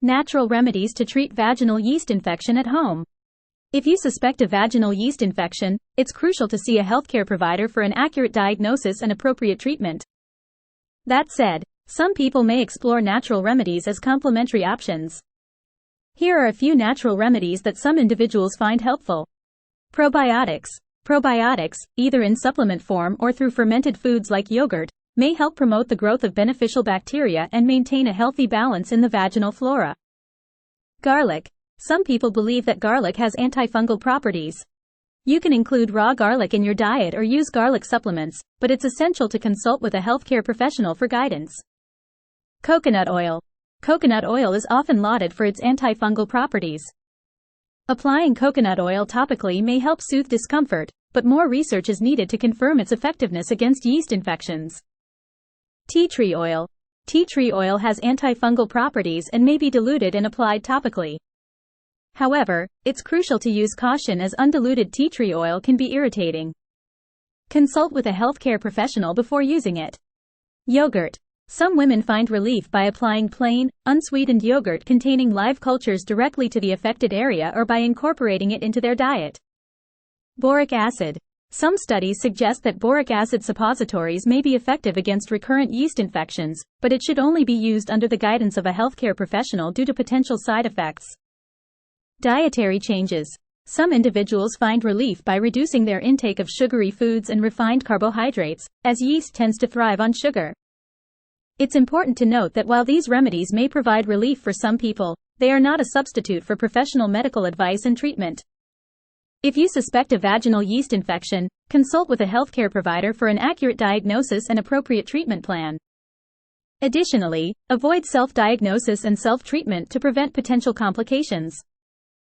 Natural remedies to treat vaginal yeast infection at home. If you suspect a vaginal yeast infection, it's crucial to see a healthcare provider for an accurate diagnosis and appropriate treatment. That said, some people may explore natural remedies as complementary options. Here are a few natural remedies that some individuals find helpful. Probiotics. Probiotics, either in supplement form or through fermented foods like yogurt, may help promote the growth of beneficial bacteria and maintain a healthy balance in the vaginal flora. Garlic. Some people believe that garlic has antifungal properties. You can include raw garlic in your diet or use garlic supplements, but it's essential to consult with a healthcare professional for guidance. Coconut oil. Coconut oil is often lauded for its antifungal properties. Applying coconut oil topically may help soothe discomfort, but more research is needed to confirm its effectiveness against yeast infections. Tea tree oil. Tea tree oil has antifungal properties and may be diluted and applied topically. However, it's crucial to use caution as undiluted tea tree oil can be irritating. Consult with a healthcare professional before using it. Yogurt. Some women find relief by applying plain, unsweetened yogurt containing live cultures directly to the affected area or by incorporating it into their diet. Boric acid. Some studies suggest that boric acid suppositories may be effective against recurrent yeast infections, but it should only be used under the guidance of a healthcare professional due to potential side effects. Dietary changes. Some individuals find relief by reducing their intake of sugary foods and refined carbohydrates, as yeast tends to thrive on sugar. It's important to note that while these remedies may provide relief for some people, they are not a substitute for professional medical advice and treatment. If you suspect a vaginal yeast infection, consult with a healthcare provider for an accurate diagnosis and appropriate treatment plan. Additionally, avoid self-diagnosis and self-treatment to prevent potential complications.